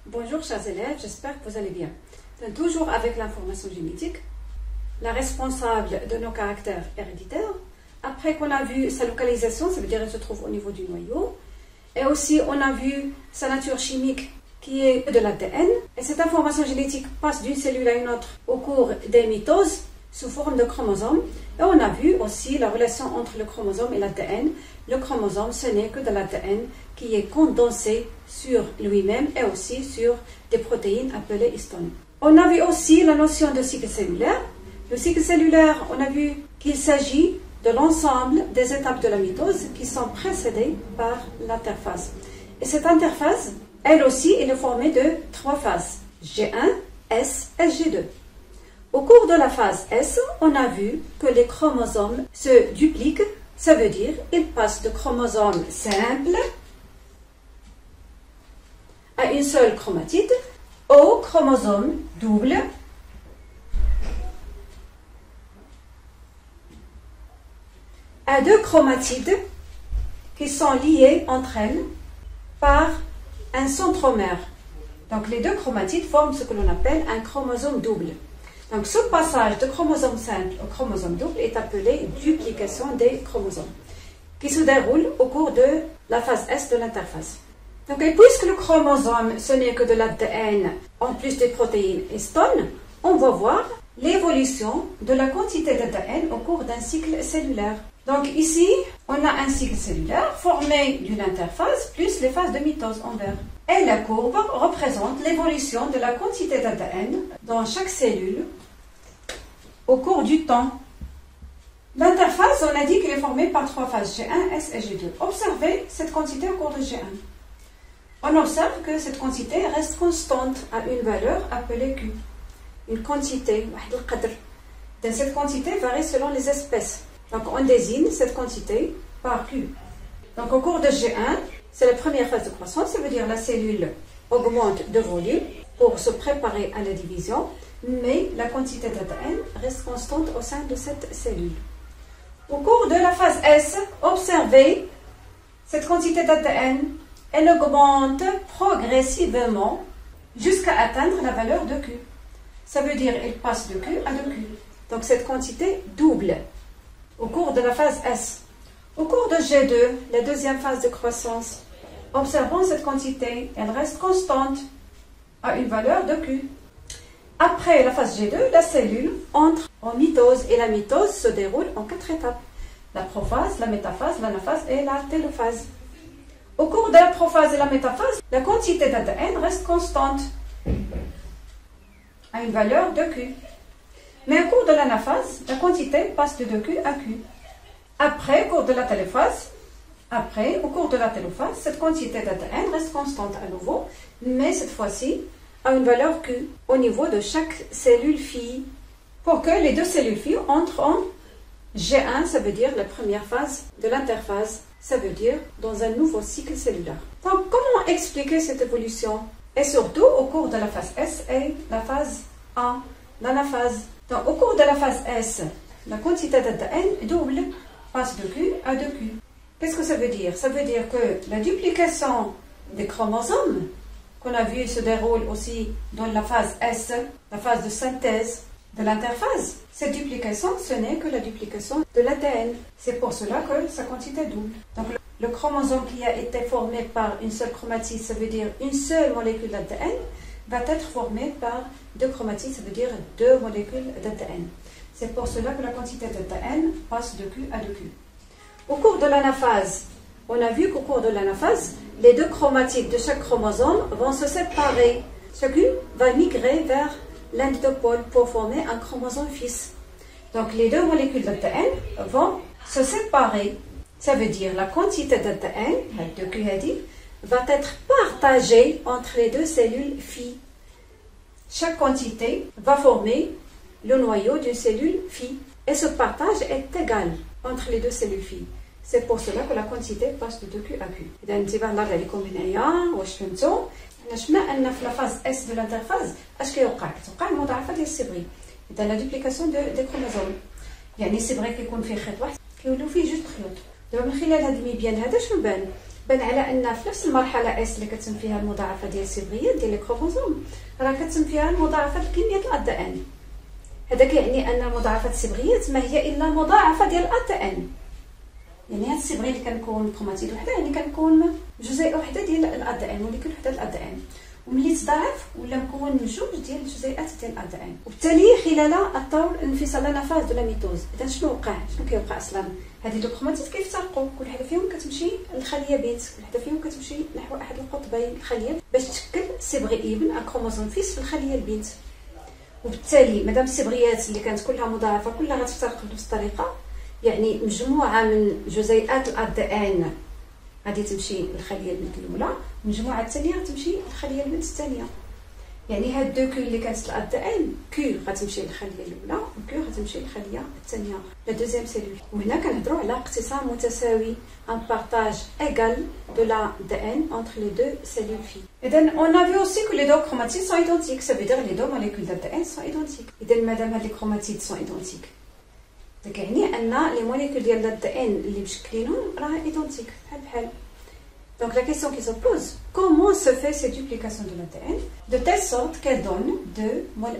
Bonjour chers élèves, j'espère que vous allez bien. Donc, toujours avec l'information génétique, la responsable de nos caractères héréditaires, après qu'on a vu sa localisation, ça veut dire qu'elle se trouve au niveau du noyau, et aussi on a vu sa nature chimique qui est de l'ADN, et cette information génétique passe d'une cellule à une autre au cours des mitoses sous forme de chromosomes, et on a vu aussi la relation entre le chromosome et l'ADN. Le chromosome, ce n'est que de l'ADN qui est condensé sur lui-même et aussi sur des protéines appelées histones. On a vu aussi la notion de cycle cellulaire. Le cycle cellulaire, on a vu qu'il s'agit de l'ensemble des étapes de la mitose qui sont précédées par l'interphase. Et cette interphase, elle aussi, elle est formée de 3 phases, G1, S et G2. Au cours de la phase S, on a vu que les chromosomes se dupliquent, ça veut dire qu'ils passent de chromosomes simples à une seule chromatide au chromosome double à 2 chromatides qui sont liées entre elles par un centromère. Donc les 2 chromatides forment ce que l'on appelle un chromosome double. Donc ce passage de chromosome simple au chromosome double est appelé duplication des chromosomes, qui se déroule au cours de la phase S de l'interphase. Donc, et puisque le chromosome, ce n'est que de l'ADN en plus des protéines histones, on va voir l'évolution de la quantité d'ADN au cours d'un cycle cellulaire. Donc ici, on a un cycle cellulaire formé d'une interphase plus les phases de mitose en vert. Et la courbe représente l'évolution de la quantité d'ADN dans chaque cellule au cours du temps. L'interphase, on a dit qu'elle est formée par 3 phases, G1, S et G2. Observez cette quantité au cours de G1. On observe que cette quantité reste constante à une valeur appelée Q. Une quantité, cette quantité varie selon les espèces. Donc on désigne cette quantité par Q. Donc au cours de G1, c'est la première phase de croissance, ça veut dire la cellule augmente de volume pour se préparer à la division, mais la quantité d'ADN reste constante au sein de cette cellule. Au cours de la phase S, observez cette quantité d'ADN, elle augmente progressivement jusqu'à atteindre la valeur de Q. Ça veut dire qu'elle passe de Q à 2Q. Donc cette quantité double au cours de la phase S. Au cours de G2, la deuxième phase de croissance, observons cette quantité, elle reste constante à une valeur de Q. Après la phase G2, la cellule entre en mitose et la mitose se déroule en 4 étapes. La prophase, la métaphase, l'anaphase et la télophase. Au cours de la prophase et la métaphase, la quantité d'ADN reste constante à une valeur de Q. Mais au cours de l'anaphase, la quantité passe de 2Q à Q. Après, au cours de la télophase, cette quantité d'ADN reste constante à nouveau, mais cette fois-ci à une valeur Q au niveau de chaque cellule fille, pour que les 2 cellules filles entrent en G1, ça veut dire la première phase de l'interphase, ça veut dire dans un nouveau cycle cellulaire. Donc comment expliquer cette évolution? Et surtout au cours de la phase S et la phase A, l'anaphase. Donc au cours de la phase S, la quantité d'ADN double, passe de Q à 2Q. Qu'est-ce que ça veut dire? Ça veut dire que la duplication des chromosomes qu'on a vu se déroule aussi dans la phase S, la phase de synthèse de l'interphase. Cette duplication, ce n'est que la duplication de l'ADN. C'est pour cela que sa quantité double. Donc le chromosome qui a été formé par une seule chromatide, ça veut dire une seule molécule d'ADN, va être formé par 2 chromatides, ça veut dire 2 molécules d'ADN. C'est pour cela que la quantité d'ADN passe de Q à 2Q. Au cours de l'anaphase, on a vu qu'au cours de l'anaphase, les 2 chromatides de chaque chromosome vont se séparer. Chacune va migrer vers l'un des 2 pôles pour former un chromosome fils. Donc les 2 molécules d'ADN vont se séparer. Ça veut dire la quantité d'ADN, la 2Q, va être partagée entre les 2 cellules filles. Chaque quantité va former le noyau d'une cellule fille. Et ce partage est égal entre les 2 cellules filles. C'est pour cela que la quantité passe de 2Q à Q. إذا انتباه نرجع لكم هنايا واش فهمتوا؟ شفنا أن في la phase S de l'interphase اش كيوقع؟ كتوقع المضاعفة ديال السبغي. إذا لا دوبليكاسيون دي كروموزوم. يعني السبغي كيكون فيه خيط واحد كيوليو فيه 2 خيوط. دابا من خلال هذا المبيان هذا شنو بان؟ بان على ان في نفس المرحله اس اللي كتم فيها المضاعفه ديال السبغيات ديال الكروموزوم راه كتم فيها المضاعفه الكميه ديال الدي ان. هذا كيعني ان مضاعفه السبغيات ما هي الا مضاعفه ديال الدي ان. يعني هاد السبغي اللي كنكون كروماتيد وحده يعني كنكون جزيئه وحده ديال الدي ان موليكول وحده ديال الدي ان، وملي تضاعف ولا مكون من جوج ديال الجزيئات ديال الدي ان، وبالتالي خلال الطور الانفصال لنا فاز دو لا ميتوز. اذا شنو وقع؟ شنو كيوقع اصلا؟ هذه دو كروماتيد كيفترقوا، كل حده فيهم كتمشي للخليه بنت، كل حده فيهم كتمشي نحو احد القطبين الخليه باش تشكل سبغي ابن كروموزوم فيس في الخليه البنت. وبالتالي مادام السبغيات اللي كانت كلها مضاعفه كلها غتفترق بنفس الطريقه، يعني مجموعه من جزيئات الدي ان غادي تمشي للخليه البنت الاولى، المجموعه الثانيه غتمشي للخليه البنت الثانيه. يعني هاد دو كيو اللي كانت الدي ان كيو غتمشي للخليه الاولى وكيو غتمشي للخليه الثانيه لا دوزيام سيلول. وهنا كنهضروا على اقتسام متساوي ان بارطاج ايغال دو لا دي ان انتر لي دو سيلول في. اذا اون ا في اوسي كو لي دو كروماتيد سون ايدونتيك، سا فو دير لي دو موليكول د دي ان سون ايدونتيك. اذا مادام هاد لي كروماتيد سون ايدونتيك يعني ان لي موليكول ديال الدي ان اللي مشكلينهم راه ايدونتيك بحال. Donc la question qui se pose, comment se fait cette duplication de l'ADN de telle sorte qu'elle donne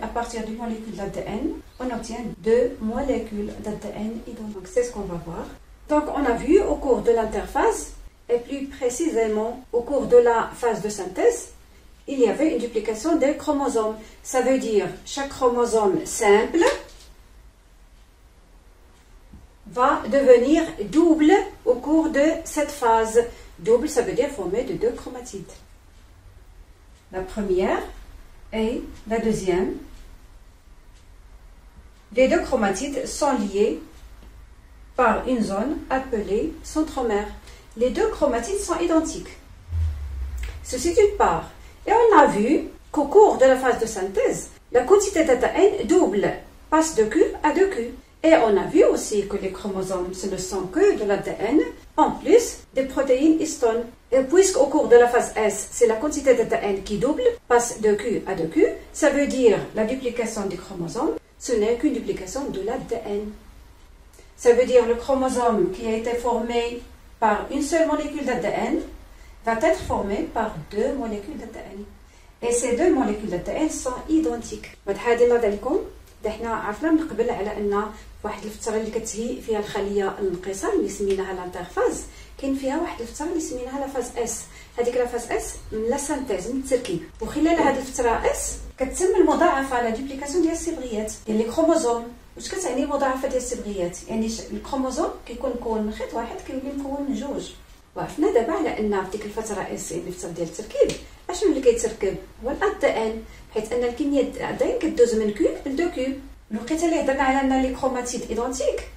à partir d'une molécule d'ADN, on obtient deux molécules d'ADN identiques. Donc c'est ce qu'on va voir. Donc on a vu au cours de l'interphase, et plus précisément au cours de la phase de synthèse, il y avait une duplication des chromosomes. Ça veut dire chaque chromosome simple va devenir double au cours de cette phase. Double, ça veut dire formé de deux chromatides. La première et la deuxième. Les deux chromatides sont liés par une zone appelée centromère. Les deux chromatides sont identiques. Ceci d'une part. Et on a vu qu'au cours de la phase de synthèse, la quantité d'ADN double, passe de Q à 2Q. Et on a vu aussi que les chromosomes, ce ne sont que de l'ADN, en plus des protéines histones. Et puisqu'au cours de la phase S, c'est la quantité d'ADN qui double, passe de Q à 2Q, ça veut dire la duplication du chromosome, ce n'est qu'une duplication de l'ADN. Ça veut dire le chromosome qui a été formé par une seule molécule d'ADN va être formé par deux molécules d'ADN. Et ces deux molécules d'ADN sont identiques. حنا عرفنا من قبل على ان واحد الفتره اللي كتهي فيها الخليه الانقسام اللي سميناها لانترفاز، كاين فيها واحد الفتره اللي سميناها لا فاز اس. هذيك لا فاز اس من لا سانتيز من التركيب، وخلال هذه الفتره اس كتتم المضاعفه على دوبليكاسيون ديال السبغيات ديال لي كروموزوم. واش كتعني المضاعفه ديال السبغيات؟ يعني الكروموزوم كيكون مكون من خيط واحد كيولي مكون من جوج. وعرفنا دابا على ان في ديك الفتره اس اللي الفتره ديال التركيب اشنو اللي كيتركب؟ هو الدي ان، حيت ان الكميه ديال الدي ان كدوز من كيوب ل 2 كيوب. الوقيته اللي هضرنا على ان لي كروماتيد ايدونتيك،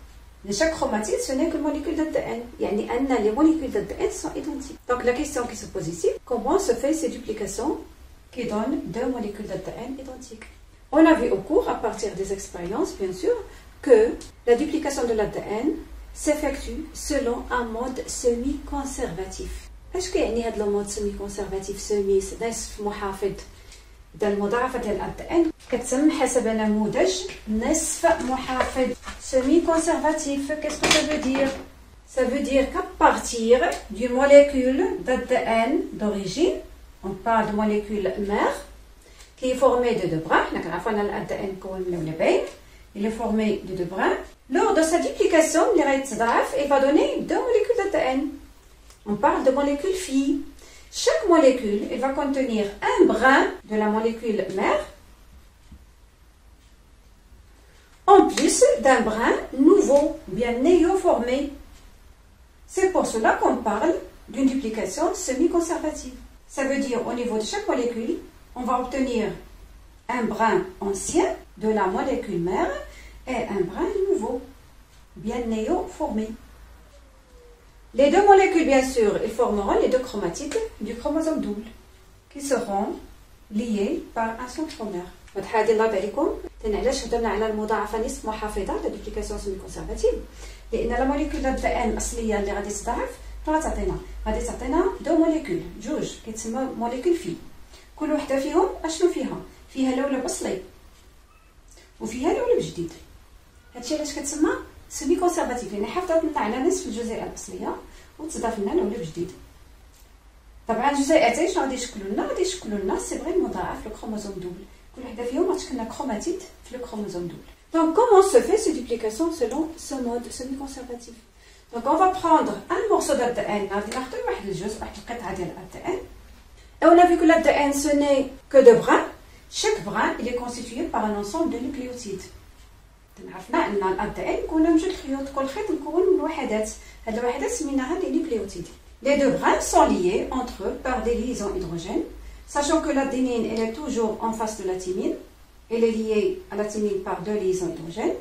لشاك كروماتيد سو ني كو موليكول دو دي ان، يعني ان لي موليكول دو دي ان سون ايدونتيك. دونك لا كيسيون كي سو بوز ايسي، كومون سو في سي دوبليكاسيون qui donne deux molécules d'ADN identiques. On a vu au cours, à partir des expériences bien sûr, que la duplication de l'ADN s'effectue selon un mode semi-conservatif. اش كيعني هذا المود سيمي كونسيرفاتيف؟ سيمي نصف محافظ. إذا المضاعفة ديال الADN كتتم حسب نموذج نصف محافظ. Semi conservatif, qu'est-ce que ça veut dire? Ça veut dire qu'à partir d'une molécule d'ADN d'origine, on parle de molécule mère qui est formée de deux brins. l'ADN il est formé de deux brins. Lors de sa duplication, il va donner deux molécules d'ADN. On parle de molécules filles. Chaque molécule elle va contenir un brin de la molécule mère en plus d'un brin nouveau, bien néo-formé. C'est pour cela qu'on parle d'une duplication semi-conservative. Ça veut dire au niveau de chaque molécule, on va obtenir un brin ancien de la molécule mère et un brin nouveau, bien néo-formé. Les deux molécules, bien sûr, ils formeront les deux chromatides du chromosome double, qui seront liés par un centromère. هذه الله عليكم علاش هضرنا على المضاعفه نصف محافظه لا دوبليكاسيون سيمي كونسيرفاتيف، لان لا موليكول ديال الدي ان الاصليه اللي غادي تضاعف غادي تعطينا دو موليكول جوج كيتسمى موليكول في. كل وحده فيهم اشنو فيها لولب اصلي وفيها لولب جديد. هادشي علاش كتسمى سيمي كونسيرفاتيف، يعني حافظت لنا على نصف الجزيئه الاصليه وتضاف لنا لولب جديد. طبعا جزيئتين شنو غادي يشكلوا لنا؟ غادي يشكلوا لنا سي فري مضاعف لو كروموزوم دوبل. كل وحده فيهم غتشكل لنا كروماتيد في لو كروموزوم دوبل. Donc comment se fait cette duplication selon ce mode semi-conservatif? Donc on va prendre un morceau d'ADN, غادي ناخذ واحد الجزء واحد القطعه ديال الADN. Et on a vu que l'ADN ce n'est que de brins. Chaque brin il est constitué par un ensemble de nucléotides. عرفنا ان الADN يكون من جوج خيوط، كل خيط مكون من وحدات، هاد الوحدات سميناها لي نيوكليوتيد. Les deux brins sont liés entre eux par des liaisons hydrogènes, sachant que l'adénine elle est toujours en face de la thymine. Elle est liée à la thymine par 2 liaisons hydrogènes.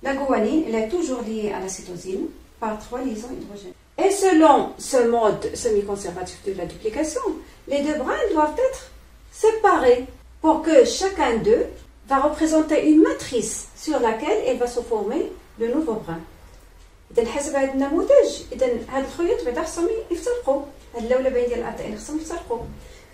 La guanine elle est toujours liée à la cytosine par 3 liaisons hydrogènes. Et selon ce mode semi-conservatif de la duplication, les deux brins doivent être séparés pour que chacun d'eux va représenter une matrice sur laquelle elle va se former le nouveau brin. إذا حسب هذا النموذج، إذا هاد الخيوط بعدا خصهم يفترقوا، هاد اللولبين ديال الADN خصهم يفترقوا،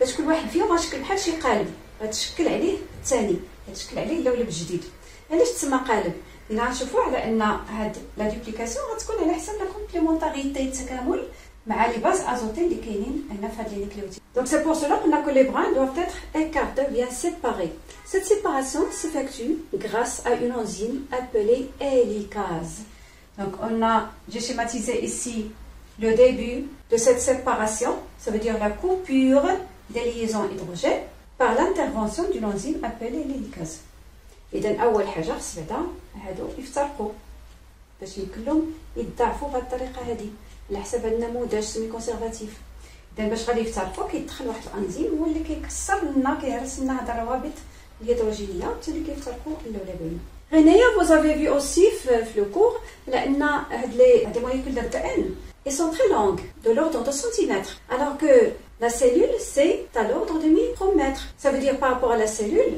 باش كل واحد فيهم غيشكل بحال شي قالب، غتشكل عليه الثاني، غتشكل عليه اللولب الجديد. علاش تسمى قالب؟ لأن غنشوفوا على أن هاد لا دوبليكاسيون غتكون على حساب لا كومبليمونتاريتي، التكامل مع لي باز ازوتي اللي كاينين هنا في هاد لي نيوكليوتيد. Donc c'est pour cela qu'on a que les brins doivent être écartés, bien séparés. Cette séparation s'effectue grâce à une enzyme appelée hélicase. Donc j'ai schématisé ici le début de cette séparation, ça veut dire la coupure des liaisons hydrogènes par l'intervention d'une enzyme appelée l'hélicase. إذا أول حاجة خص بعدا هادو يفترقوا باش يمكن لهم يتضاعفوا بهاد الطريقة هادي على حسب هاد النموذج سيمي كونسيرفاتيف. إذا باش غادي يفترقوا كيدخل واحد الأنزيم هو اللي كيكسر لنا كيهرس لنا هاد الروابط الهيدروجينية حتى اللي كيفترقوا اللولبين. غينيا vous avez vu aussi في le cours لأن هاد les molécules d'ADN elles sont très longues, de l'ordre de centimètres, alors que la cellule c'est à l'ordre de micromètres. Ça veut dire par rapport à la cellule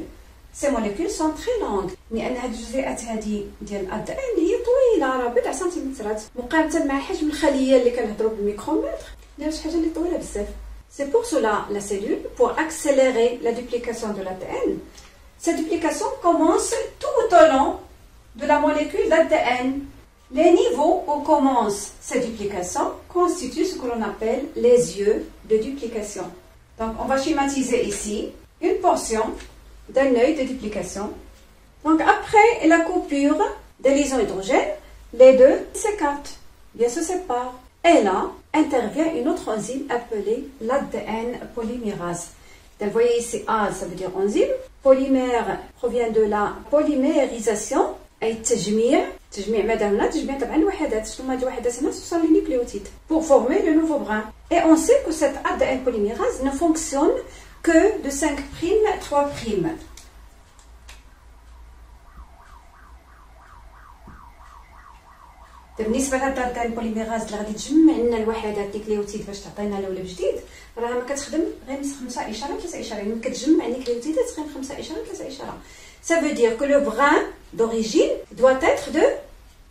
ces molécules sont très longues لأن هاد الجزيئات هادي ديال الADN هي طويلة راه بضع سنتيمترات مقارنة مع حجم الخلية اللي كنهضروا بالميكرومتر اللي شي حاجة اللي طويلة بزاف. C'est pour cela la cellule, pour accélérer la duplication de l'ADN, cette duplication commence tout au long de la molécule d'ADN. Les niveaux où commence cette duplication constituent ce que l'on appelle les yeux de duplication. Donc on va schématiser ici une portion d'un œil de duplication. Donc après la coupure des liaisons hydrogènes, les deux s'écartent, bien se séparent. Et là intervient une autre enzyme appelée l'ADN polymérase. Donc, vous voyez ici A, ça veut dire enzyme. Polymère provient de la polymérisation. أي تجميع ماذا هنا تجميع طبعا الوحدات. شنو هاد الوحدات هنا؟ ce sont les nucléotides pour former le nouveau brin. Et on sait que cette ADN polymérase ne fonctionne que de 5' à 3'. بالنسبه لهاد الدان بوليميراز اللي غادي تجمع لنا الوحدات نيكليوتيد باش تعطينا لولب جديد، راه ما كتخدم غير 5 اشاره 3 اشاره، يعني كتجمع نيكليوتيدات غير 5 اشاره 3 اشاره. Ça veut dire que le brin d'origine doit être de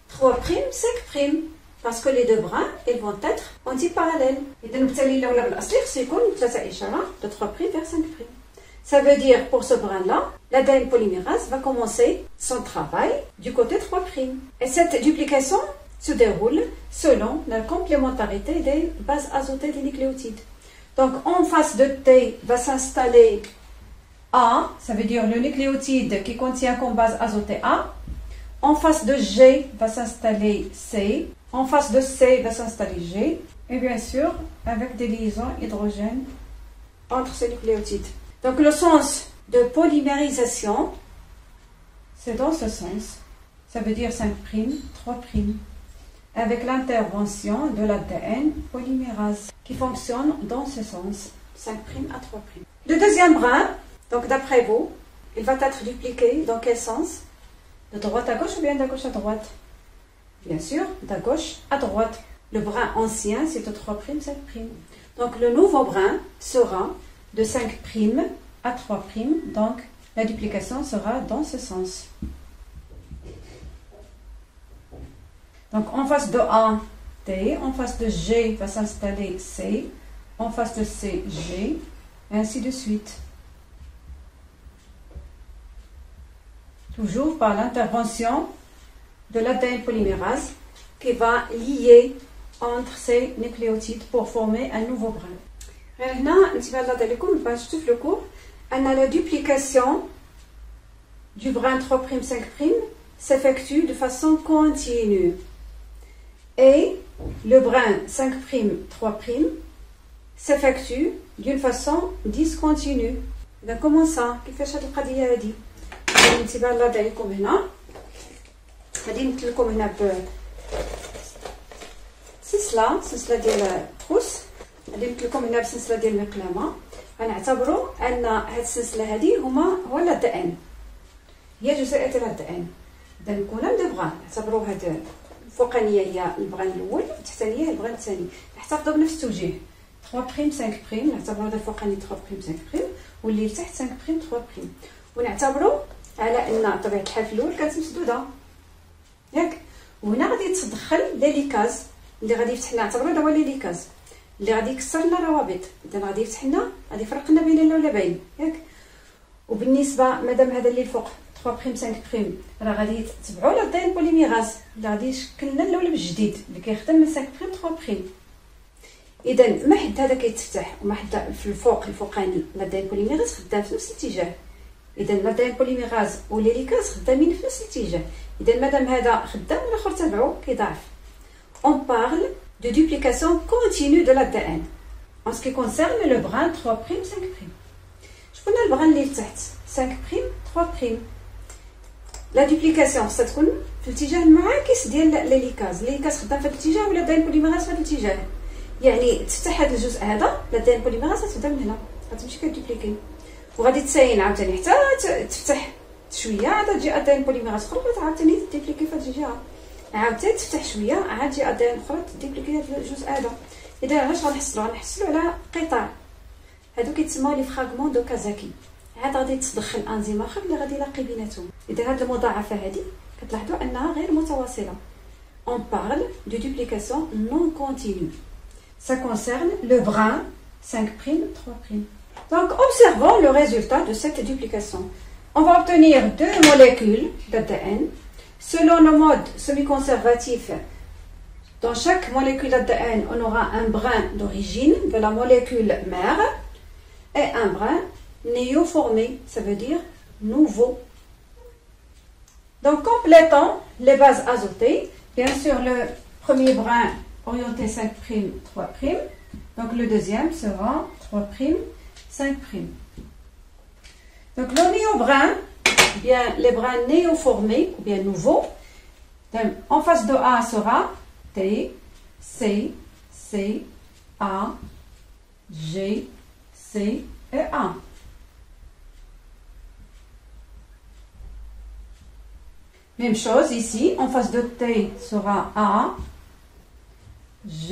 3', 5', parce que les deux brins ils vont être antiparallèles. إذا بالتالي اللولب الأصلي خصو يكون 3 إشارة de 3' vers 5'. Ça veut dire pour ce brin-là, l'ADN polymérase va commencer son travail du côté 3'. Et cette duplication se déroule selon la complémentarité des bases azotées des nucléotides. Donc en face de T va s'installer A, ça veut dire le nucléotide qui contient comme base azotée A. En face de G va s'installer C. En face de C va s'installer G. Et bien sûr, avec des liaisons hydrogènes entre ces nucléotides. Donc le sens de polymérisation, c'est dans ce sens. Ça veut dire 5', 3'. Avec l'intervention de l'ADN polymérase qui fonctionne dans ce sens, 5' à 3'. Le deuxième brin, donc d'après vous, il va être dupliqué dans quel sens? De droite à gauche ou bien de gauche à droite? Bien sûr, de gauche à droite. Le brin ancien, c'est de 3', 5'. Donc le nouveau brin sera de 5' à 3', donc la duplication sera dans ce sens. Donc en face de A, T, en face de G va s'installer C, en face de C, G, et ainsi de suite. Toujours par l'intervention de l'ADN polymérase qui va lier entre ces nucléotides pour former un nouveau brin. غير هنا انتبه الله عليكم باش شفتوا في الكور ان لا دوبليكاسيون du brin 3' 5' s'effectue de façon continue et le brin 5' 3' s'effectue d'une façon discontinue. إذا comment ça كيفاش هاد القضية هادي؟ انتبه الله عليكم هنا غادي نمثل لكم هنا سلسلة ديال تروس، غادي نمثل لكم هنا بسلسلة ديال المقلمة. غنعتبروا ان هاد السلسلة هادي هو لا دي ان، هي جزيئات ديال لا دي ان. اذا نكون دو بغان، نعتبروا هاد الفوقانية هي البغان الأول والتحتانية هي البغان الثاني، نحتفظوا بنفس التوجيه 3' 5'، نعتبروا هذا الفوقاني 3' 5'، واللي لتحت 5' 3'، ونعتبروا على ان طبيعة الحال في الأول كانت مسدودة ياك. وهنا غادي تدخل ليليكاز اللي غادي يفتح لنا، نعتبروا هذا هو ليليكاز اللي غادي يكسر لنا روابط، اذا غادي يفتح لنا، غادي يفرق لنا بين لا ولا باين ياك. وبالنسبه مادام هذا اللي الفوق 3' 5' راه غادي تتبعوا لا دي ان بوليميراز اللي غادي يشكل لنا اللولب الجديد اللي كيخدم من 5' 3'. اذا ما حد هذا كيتفتح وما حد في الفوقاني لا دي ان بوليميراز خدام في نفس الاتجاه، اذا لا دي ان بوليميراز وليليكاز خدامين في نفس الاتجاه. اذا مادام هذا خدام والاخر تبعو كيضاعف. On parle de duplication continue de l'ADN en ce qui concerne le brin 3', 5'. شكون البغان اللي لتحت 5', 3'. لا دوبليكاسيون خصها تكون في الاتجاه المعاكس ديال ليليكاز. ليليكاز خدام في هذا الاتجاه ولا دي ان بوليميراز في هذا الاتجاه، يعني تفتح هذا الجزء هذا لا دي ان بوليميراز غتبدا من هنا غتمشي كدوبليكي، وغادي تساين عاوتاني حتى تفتح شويه عاد تجي دي ان بوليميراز اخرى عاوتاني تدوبليكي في هذه الجهه، عاوتاني تفتح شويه عاد تجي دي ان اخرى تدوبليكي هذا الجزء هذا. اذا علاش غنحصلوا على قطع هادو كيتسموا لي فراغمون دو كازاكي، عاد غادي تدخل انزيم اخر اللي غادي يلاقي بيناتهم. اذا هاد المضاعفه هادي كتلاحظوا انها غير متواصله. On parle de duplication non continue. Ça concerne le brin 5', 3'. Donc observons le résultat de cette duplication. On va obtenir deux molécules d'ADN selon le mode semi-conservatif. Dans chaque molécule d'ADN, on aura un brin d'origine de la molécule mère et un brin néoformé, ça veut dire nouveau. Donc complétons les bases azotées. Bien sûr, le premier brin orienté 5', 3'. Donc le deuxième sera 3', 5'. Donc le néobrin, bien les brins néoformés ou bien nouveaux, en face de A sera T, C, C, A, G, C et A. Même chose ici, en face de T sera A, G,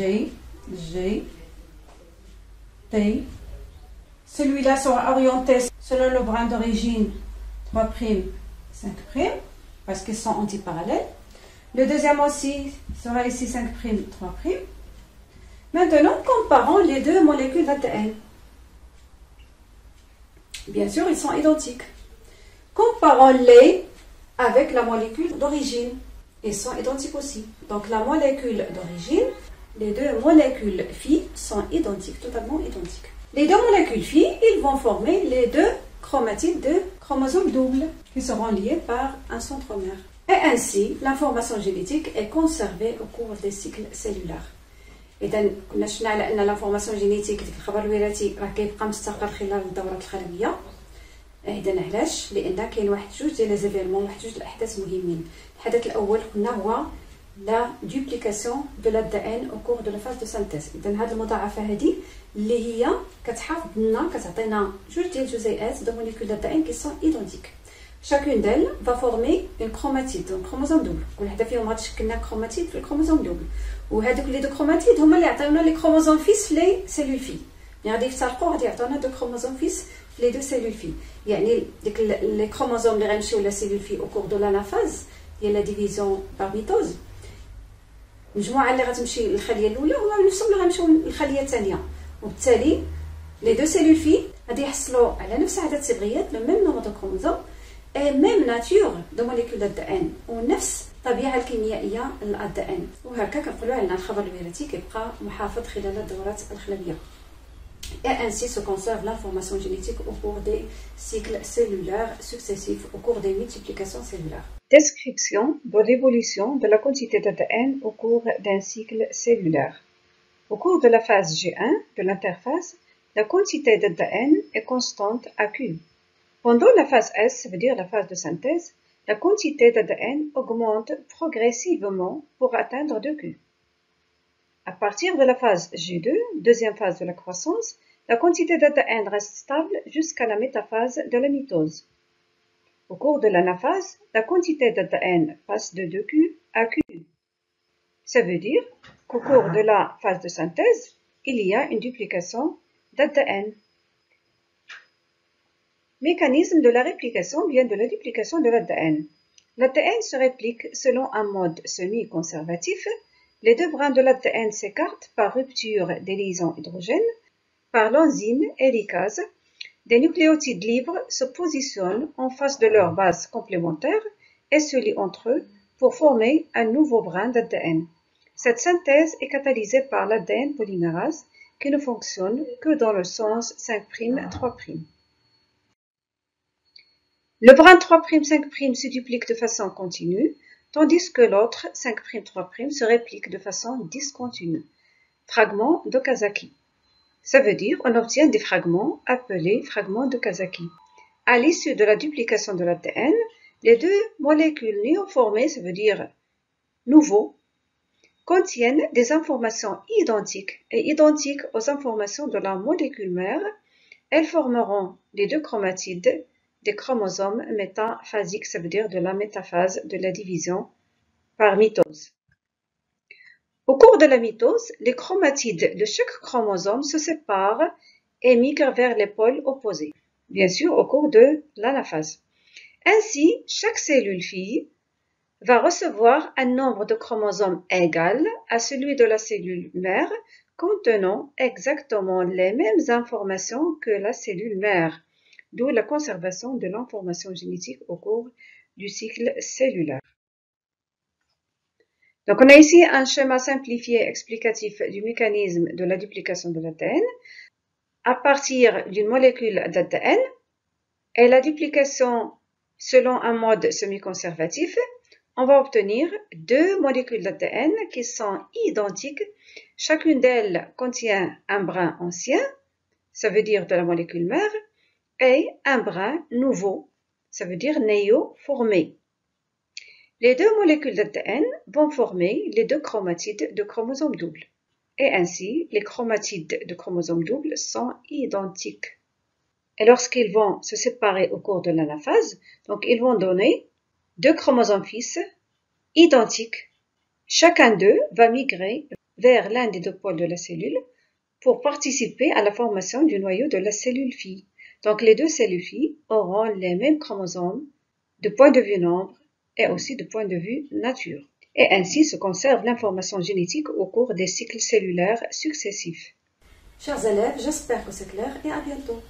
G, T. Celui-là sera orienté selon le brin d'origine 3', 5', parce qu'ils sont antiparallèles. Le deuxième aussi sera ici 5', 3'. Maintenant, comparons les deux molécules d'ADN. Bien sûr, ils sont identiques. Comparons-les avec la molécule d'origine. Ils sont identiques aussi. Donc la molécule d'origine, les deux molécules phi sont identiques, totalement identiques. Les deux molécules phi, ils vont former les deux chromatides de chromosomes doubles qui seront liés par un centromère. Et ainsi, l'information génétique est conservée au cours des cycles cellulaires. إذا كنا شفنا على أن l'information génétique ديك الخبر الوراثي راه كيبقى مستقر خلال الدورات الخلوية. إذا علاش؟ لأن كاين واحد جوج ديال لي زيفيرمون، واحد جوج الأحداث مهمين. الحدث الأول قلنا هو لا دوبليكاسيون دو l'ADN au cours de la phase de synthèse. إذا هاد المضاعفة هادي اللي هي كتحافظ لنا كتعطينا جوج ديال الجزيئات دو موليكول d'ADN qui sont identiques. Chacune d'elles va former une chromatide, un chromosome double. كل وحده فيهم غتشكل لنا chromatide في الكروموزوم دوبل. وهذوك لي دو كروماتيد هما اللي عطيونا لي كروموزوم فيس في لي سيلول في. يعني غادي يفترقوا غادي يعطيونا دو كروموزوم فيس في لي دو سيلول في. يعني ديك لي كروموزوم اللي غنمشيو لا سيلول في او كور دو لانافاز ديال لا ديفيزيون بار ميتوز، المجموعه اللي غتمشي للخليه الاولى هما نفسهم اللي غنمشيو للخليه الثانيه، وبالتالي لي دو سيلول في غادي يحصلوا على نفس عدد الصبغيات لو ميم نومبر دو كروموزوم اي ميم ناتور دو موليكول دان ونفس الطبيعه الكيميائيه للADN. وهكا كنقولوا على الخبر الوراثي كيبقى محافظ خلال الدورات الخلويه. et ainsi se conserve l'information génétique au cours des cycles cellulaires successifs, au cours des multiplications cellulaires. Description de l'évolution de la quantité d'ADN au cours d'un cycle cellulaire. Au cours de la phase G1 de l'interphase, la quantité d'ADN est constante à Q. Pendant la phase S, ça veut dire la phase de synthèse, la quantité d'ADN augmente progressivement pour atteindre 2Q. À partir de la phase G2, deuxième phase de la croissance, la quantité d'ADN reste stable jusqu'à la métaphase de la mitose. Au cours de l'anaphase, la quantité d'ADN passe de 2Q à Q. Ça veut dire qu'au cours de la phase de synthèse, il y a une duplication d'ADN. Mécanisme de la réplication vient de la duplication de l'ADN. L'ADN se réplique selon un mode semi-conservatif. Les deux brins de l'ADN s'écartent par rupture des liaisons hydrogènes. Par l'enzyme hélicase, des nucléotides libres se positionnent en face de leur base complémentaire et se lient entre eux pour former un nouveau brin d'ADN. Cette synthèse est catalysée par l'ADN polymérase qui ne fonctionne que dans le sens 5', 3'. Le brin 3', 5' se duplique de façon continue, tandis que l'autre 5', 3' se réplique de façon discontinue. Fragment d'Okazaki. Ça veut dire qu'on obtient des fragments appelés fragments d'Okazaki. À l'issue de la duplication de l'ADN, les deux molécules néoformées, ça veut dire nouveaux, contiennent des informations identiques et identiques aux informations de la molécule mère. Elles formeront les deux chromatides des chromosomes métaphasiques, ça veut dire de la métaphase de la division par mitose. Au cours de la mitose, les chromatides de chaque chromosome se séparent et migrent vers les pôles opposés, bien sûr au cours de l'anaphase. Ainsi, chaque cellule fille va recevoir un nombre de chromosomes égal à celui de la cellule mère contenant exactement les mêmes informations que la cellule mère, d'où la conservation de l'information génétique au cours du cycle cellulaire. Donc, on a ici un schéma simplifié explicatif du mécanisme de la duplication de l'ADN à partir d'une molécule d'ADN et la duplication selon un mode semi-conservatif. On va obtenir deux molécules d'ADN qui sont identiques. Chacune d'elles contient un brin ancien, ça veut dire de la molécule mère, et un brin nouveau, ça veut dire néo-formé. Les deux molécules d'ADN vont former les deux chromatides de chromosome double. Et ainsi, les chromatides de chromosome double sont identiques. Et lorsqu'ils vont se séparer au cours de l'anaphase, donc ils vont donner deux chromosomes fils identiques. Chacun d'eux va migrer vers l'un des deux pôles de la cellule pour participer à la formation du noyau de la cellule fille. Donc les deux cellules filles auront les mêmes chromosomes de point de vue nombre et aussi de point de vue nature. Et ainsi se conserve l'information génétique au cours des cycles cellulaires successifs. Chers élèves, j'espère que c'est clair et à bientôt.